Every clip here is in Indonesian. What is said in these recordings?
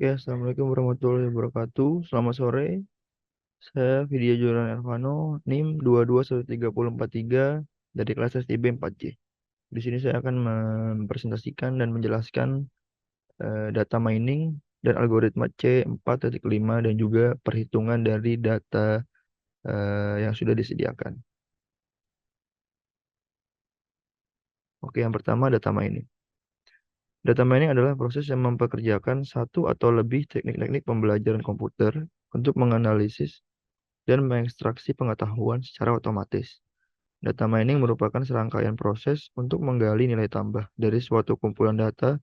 Oke, Assalamualaikum warahmatullahi wabarakatuh. Selamat sore. Saya Vidya Julian Ervano, NIM 221343 dari kelas STB 4C. Di sini saya akan mempresentasikan dan menjelaskan data mining dan algoritma C4.5 dan juga perhitungan dari data yang sudah disediakan. Oke, yang pertama data mining. Data mining adalah proses yang mempekerjakan satu atau lebih teknik-teknik pembelajaran komputer untuk menganalisis dan mengekstraksi pengetahuan secara otomatis. Data mining merupakan serangkaian proses untuk menggali nilai tambah dari suatu kumpulan data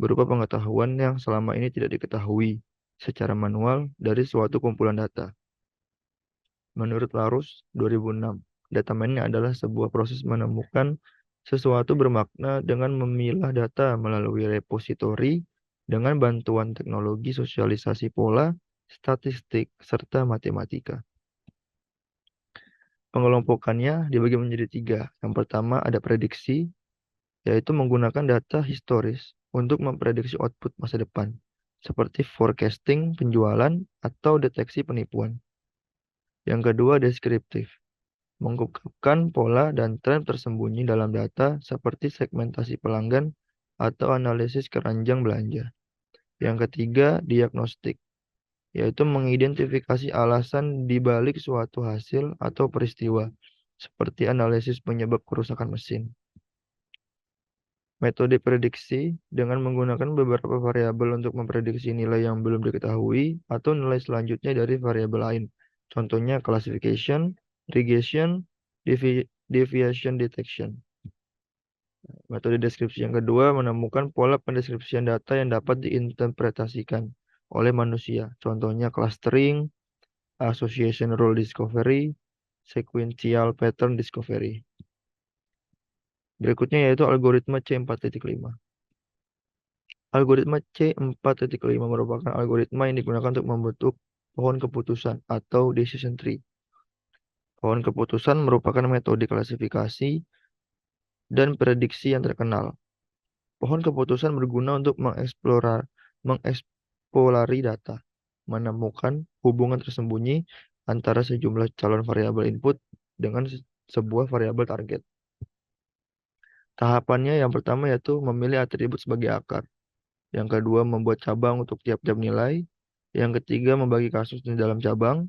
berupa pengetahuan yang selama ini tidak diketahui secara manual dari suatu kumpulan data. Menurut Larus 2006, data mining adalah sebuah proses menemukan sesuatu bermakna dengan memilah data melalui repositori dengan bantuan teknologi sosialisasi pola, statistik, serta matematika. Pengelompokannya dibagi menjadi tiga. Yang pertama ada prediksi, yaitu menggunakan data historis untuk memprediksi output masa depan, seperti forecasting penjualan atau deteksi penipuan. Yang kedua deskriptif, mengungkapkan pola dan tren tersembunyi dalam data seperti segmentasi pelanggan atau analisis keranjang belanja. Yang ketiga diagnostik, yaitu mengidentifikasi alasan di balik suatu hasil atau peristiwa, seperti analisis penyebab kerusakan mesin. Metode prediksi dengan menggunakan beberapa variabel untuk memprediksi nilai yang belum diketahui atau nilai selanjutnya dari variabel lain. Contohnya classification, regression, deviation detection. Metode deskripsi yang kedua menemukan pola pendeskripsian data yang dapat diinterpretasikan oleh manusia. Contohnya clustering, association rule discovery, sequential pattern discovery. Berikutnya yaitu algoritma C4.5. Algoritma C4.5 merupakan algoritma yang digunakan untuk membentuk pohon keputusan atau decision tree. Pohon keputusan merupakan metode klasifikasi dan prediksi yang terkenal. Pohon keputusan berguna untuk mengeksplorasi data, menemukan hubungan tersembunyi antara sejumlah calon variabel input dengan sebuah variabel target. Tahapannya yang pertama yaitu memilih atribut sebagai akar. Yang kedua, membuat cabang untuk tiap-tiap nilai. Yang ketiga, membagi kasus di dalam cabang.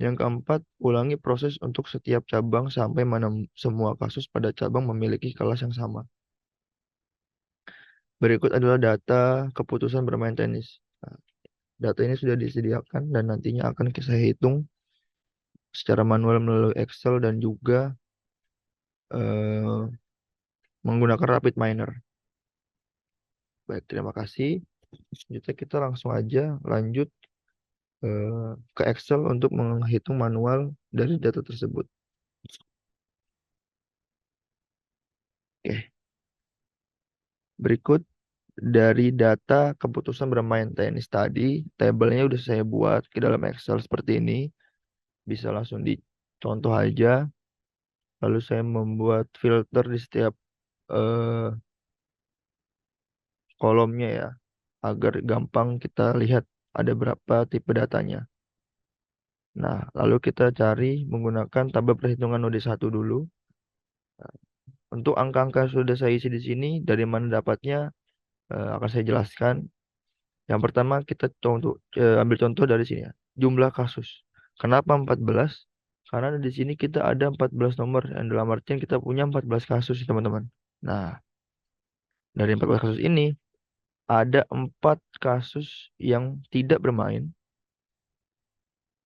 Yang keempat, ulangi proses untuk setiap cabang sampai mana semua kasus pada cabang memiliki kelas yang sama. Berikut adalah data keputusan bermain tenis. Nah, data ini sudah disediakan dan nantinya akan saya hitung secara manual melalui Excel dan juga menggunakan Rapid Miner. Baik, terima kasih. Selanjutnya kita langsung aja lanjut ke Excel untuk menghitung manual dari data tersebut. Oke, berikut dari data keputusan bermain tenis tadi, tabelnya udah saya buat ke dalam Excel seperti ini. Bisa langsung dicontoh aja. Lalu saya membuat filter di setiap kolomnya ya, agar gampang kita lihat ada berapa tipe datanya. Nah, lalu kita cari menggunakan tabel perhitungan node 1 dulu. Untuk angka-angka yang sudah saya isi di sini, dari mana dapatnya akan saya jelaskan. Yang pertama kita ambil contoh dari sini ya. Jumlah kasus. Kenapa 14? Karena di sini kita ada 14 nomor yang dalam artian kita punya 14 kasus teman-teman. Nah, dari 14 kasus ini ada 4 kasus yang tidak bermain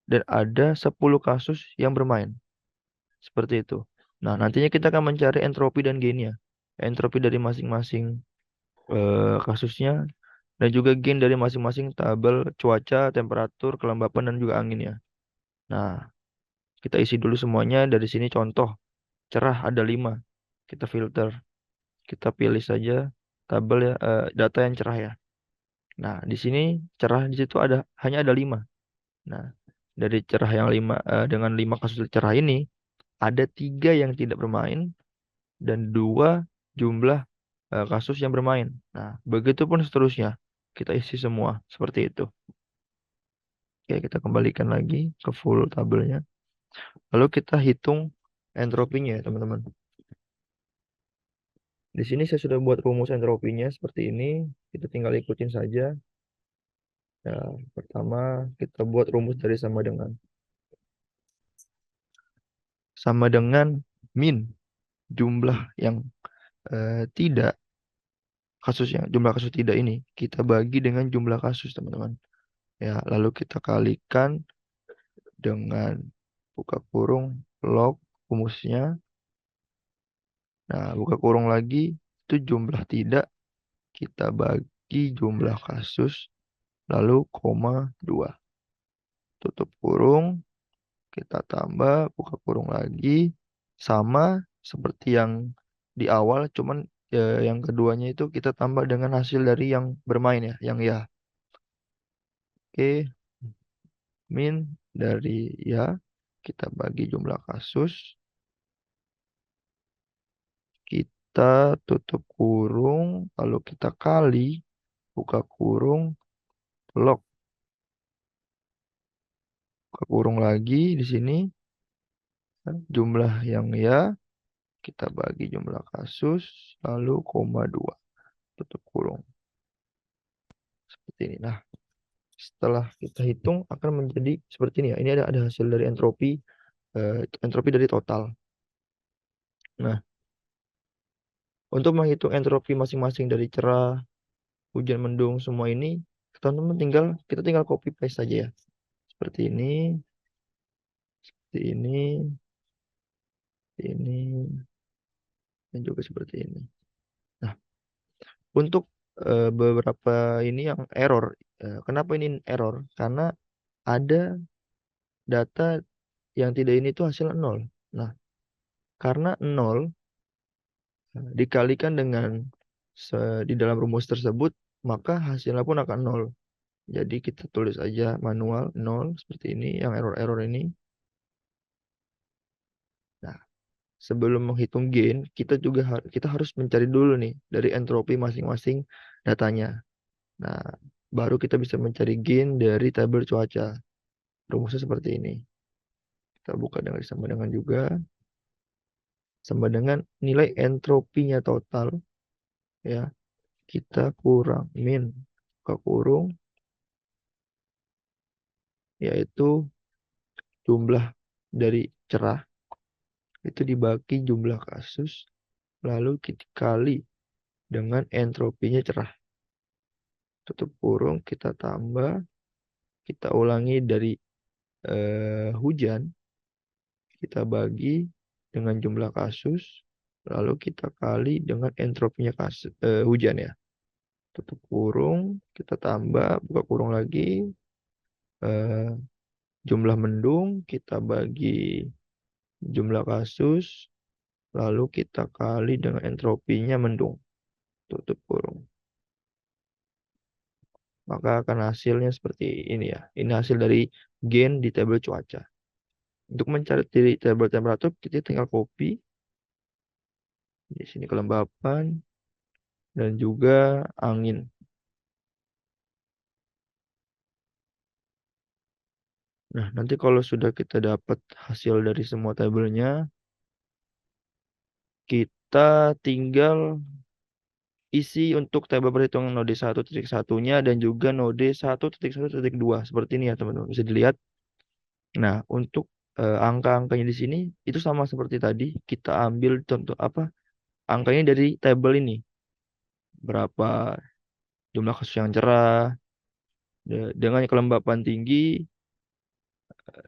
dan ada 10 kasus yang bermain. Seperti itu. Nah, nantinya kita akan mencari entropi dan gainnya. Entropi dari masing-masing kasusnya dan juga gain dari masing-masing tabel cuaca, temperatur, kelembapan, dan juga anginnya. Nah, kita isi dulu semuanya. Dari sini contoh, cerah ada 5. Kita filter. Kita pilih saja tabel ya, data yang cerah ya. Nah, di sini cerah di situ hanya ada 5. Nah, dari cerah yang 5 dengan 5 kasus cerah ini, ada 3 yang tidak bermain dan 2 jumlah kasus yang bermain. Nah, begitu pun seterusnya. kita isi semua seperti itu. Oke, kita kembalikan lagi ke full tabelnya. Lalu kita hitung entropinya ya, teman-teman. Di sini saya sudah buat rumus entropinya seperti ini. Kita tinggal ikutin saja. Ya, pertama kita buat rumus dari sama dengan min jumlah yang tidak kasusnya, jumlah kasus tidak ini kita bagi dengan jumlah kasus, teman-teman. Ya, lalu kita kalikan dengan buka kurung log rumusnya. Nah, buka kurung lagi itu jumlah tidak kita bagi jumlah kasus lalu koma 2. Tutup kurung, kita tambah buka kurung lagi sama seperti yang di awal, cuman yang keduanya itu kita tambah dengan hasil dari yang bermain ya, yang ya. Oke, min dari ya kita bagi jumlah kasus, kita tutup kurung, lalu kita kali buka kurung log buka kurung lagi di sini jumlah yang ya kita bagi jumlah kasus lalu koma 2 tutup kurung seperti ini. Nah, setelah kita hitung akan menjadi seperti ini ya. Ini ada hasil dari entropi dari total. Nah, untuk menghitung entropi masing-masing dari cerah, hujan, mendung, semua ini, teman-teman kita tinggal copy paste saja ya. Seperti ini, dan juga seperti ini. Nah, untuk beberapa ini yang error. Kenapa ini error? Karena ada data yang tidak ini tuh hasilnya 0. Nah, karena 0 dikalikan dengan di dalam rumus tersebut, maka hasilnya pun akan 0. Jadi kita tulis aja manual 0 seperti ini, yang error-error ini. Nah, sebelum menghitung gain, kita harus mencari dulu nih dari entropi masing-masing datanya. Nah, baru kita bisa mencari gain dari tabel cuaca. Rumusnya seperti ini. Kita buka dengan sama dengan juga sama dengan nilai entropinya total ya. Kita kurang min ke kurung yaitu jumlah dari cerah itu dibagi jumlah kasus lalu kita kali dengan entropinya cerah. Tutup kurung, kita tambah, kita ulangi dari hujan, kita bagi dengan jumlah kasus, lalu kita kali dengan entropinya hujan ya. Tutup kurung, kita tambah, buka kurung lagi, eh, jumlah mendung, kita bagi jumlah kasus, lalu kita kali dengan entropinya mendung. Tutup kurung. Maka akan hasilnya seperti ini ya. Ini hasil dari gain di tabel cuaca. Untuk mencari di tabel temperatur, kita tinggal copy. Di sini kelembapan dan juga angin. Nah, nanti kalau sudah kita dapat hasil dari semua tabelnya, kita tinggal isi untuk tabel perhitungan node 1.1-nya dan juga node 1.1.2. Seperti ini ya, teman-teman. Bisa dilihat. Nah, untuk angka-angkanya di sini itu sama seperti tadi. Kita ambil contoh apa? Angkanya dari tabel ini. Berapa jumlah kasus yang cerah, dengan kelembapan tinggi,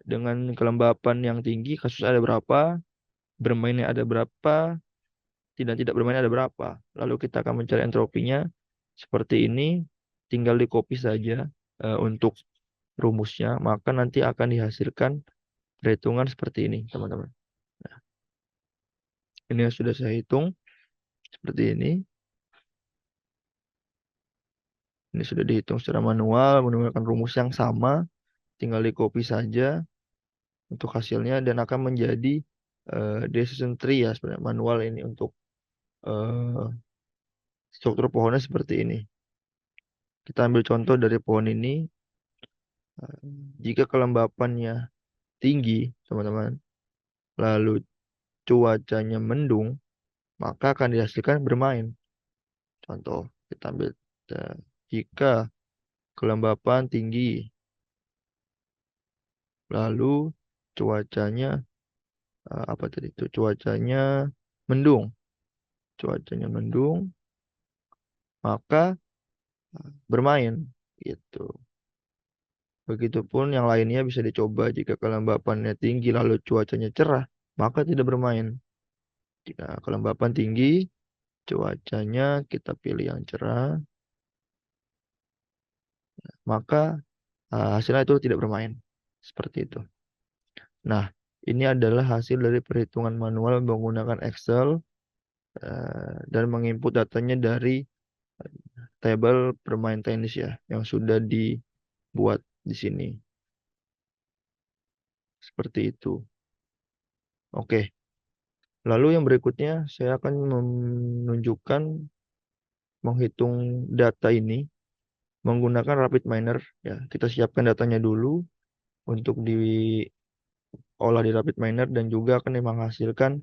dengan kelembapan yang tinggi, kasus ada berapa, bermainnya ada berapa, tidak bermain ada berapa. Lalu kita akan mencari entropinya seperti ini, tinggal di copy saja untuk rumusnya, maka nanti akan dihasilkan perhitungan seperti ini, teman-teman. Nah, ini yang sudah saya hitung seperti ini. Ini sudah dihitung secara manual menggunakan rumus yang sama, tinggal di copy saja untuk hasilnya dan akan menjadi decision tree ya sebenarnya manual ini untuk struktur pohonnya seperti ini. Kita ambil contoh dari pohon ini. Eh, Jika kelembapannya tinggi, teman-teman, lalu cuacanya mendung, maka akan dihasilkan bermain. Contoh, kita ambil eh, jika kelembapan tinggi, lalu cuacanya apa tadi itu? Cuacanya mendung. Cuacanya mendung, maka bermain gitu. Begitupun yang lainnya bisa dicoba jika kelembapannya tinggi lalu cuacanya cerah, maka tidak bermain. Jika kelembapan tinggi, cuacanya kita pilih yang cerah, maka hasilnya itu tidak bermain. Seperti itu. Nah, ini adalah hasil dari perhitungan manual menggunakan Excel dan menginput datanya dari tabel bermain tenis ya, yang sudah dibuat di sini. Seperti itu. Oke, lalu yang berikutnya saya akan menunjukkan menghitung data ini menggunakan Rapid Miner. Ya, kita siapkan datanya dulu untuk diolah di Rapid Miner dan juga akan menghasilkan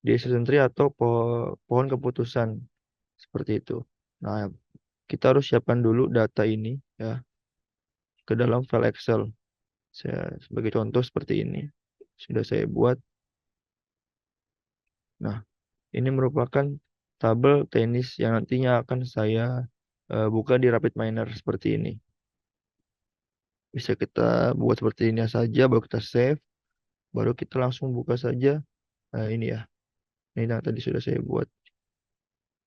decision tree atau pohon keputusan seperti itu. Nah, kita harus siapkan dulu data ini ya ke dalam file Excel. Saya sebagai contoh seperti ini. Sudah saya buat. Nah, ini merupakan tabel tenis yang nantinya akan saya buka di Rapid Miner seperti ini. Bisa kita buat seperti ini saja, baru kita save, baru kita langsung buka saja. Ini ya, ini yang tadi sudah saya buat.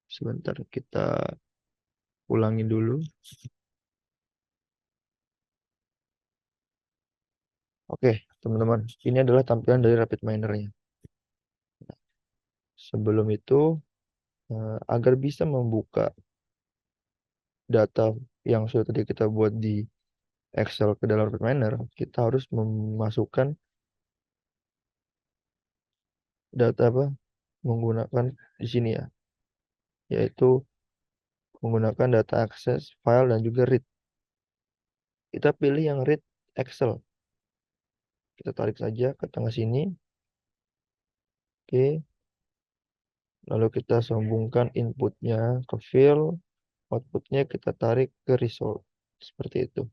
Sebentar kita ulangi dulu. Oke, teman-teman, ini adalah tampilan dari Rapid Miner-nya. Sebelum itu, agar bisa membuka data yang sudah tadi kita buat di Excel ke dalam Rapid Miner, kita harus memasukkan data apa? Menggunakan di sini ya, yaitu menggunakan data akses, file, dan juga read. Kita pilih yang read Excel. Kita tarik saja ke tengah sini. Oke. Lalu kita sambungkan inputnya ke fill, outputnya kita tarik ke result. Seperti itu.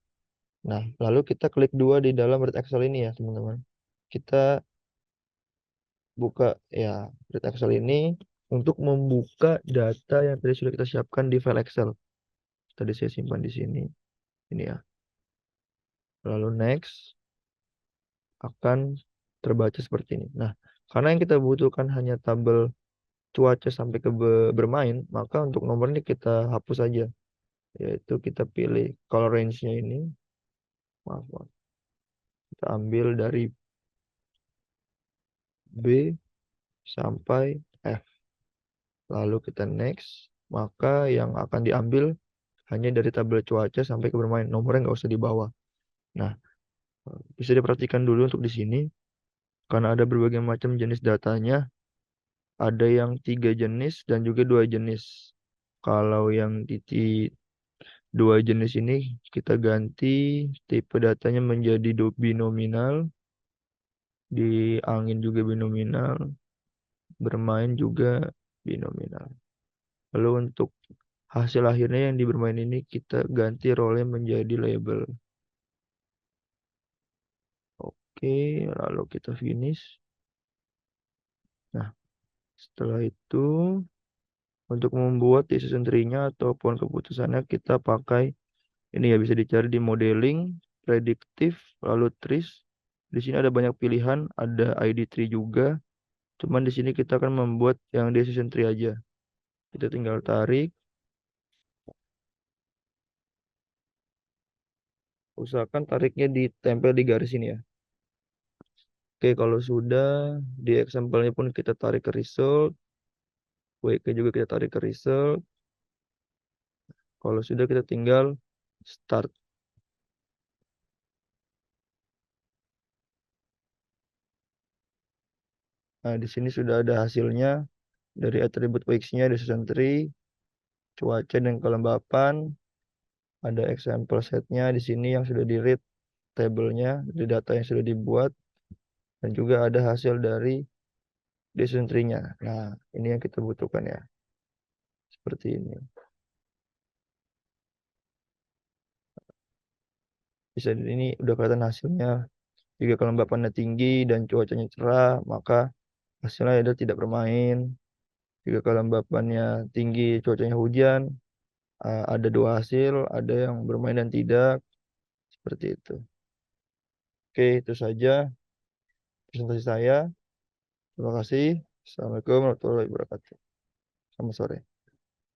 Nah, lalu kita klik dua di dalam read Excel ini ya, teman-teman. Kita buka ya read Excel ini untuk membuka data yang tadi sudah kita siapkan di file Excel. Tadi saya simpan di sini. Ini ya. Lalu next akan terbaca seperti ini. Nah, karena yang kita butuhkan hanya tabel cuaca sampai ke bermain, maka untuk nomor ini kita hapus saja. Yaitu kita pilih color range-nya ini. Maaf, maaf. Kita ambil dari B sampai F. Lalu kita next. Maka yang akan diambil hanya dari tabel cuaca sampai ke bermain. Nomornya nggak usah di bawah. Nah, bisa diperhatikan dulu untuk di sini. Karena ada berbagai macam jenis datanya. Ada yang 3 jenis dan juga 2 jenis. Kalau yang titik 2 jenis ini kita ganti tipe datanya menjadi binominal, di angin juga binominal, bermain juga binominal. Lalu untuk hasil akhirnya yang di bermain ini kita ganti role menjadi label. Oke, lalu kita finish. Nah, setelah itu untuk membuat decision tree-nya ataupun keputusannya kita pakai ini ya, bisa dicari di modeling, prediktif, lalu trees. Di sini ada banyak pilihan, ada ID tree juga. Cuman di sini kita akan membuat yang decision tree aja. Kita tinggal tarik, usahakan tariknya ditempel di garis ini ya. Oke, kalau sudah di example-nya pun kita tarik ke result, WK juga kita tarik ke result. Kalau sudah kita tinggal start. Nah, di sini sudah ada hasilnya dari atribut Wix-nya, decision tree, cuaca dan kelembapan. ada example setnya di sini yang sudah di read tabelnya, di data yang sudah dibuat, dan juga ada hasil dari decision tree-nya. Nah, ini yang kita butuhkan ya, seperti ini. Bisa ini udah kelihatan hasilnya. Jika kelembapannya tinggi dan cuacanya cerah, maka hasilnya ada tidak bermain. Jika kelembapannya tinggi, cuacanya hujan, ada dua hasil, ada yang bermain dan tidak, seperti itu. Oke, itu saja presentasi saya. Terima kasih. Assalamualaikum warahmatullahi wabarakatuh. Selamat sore.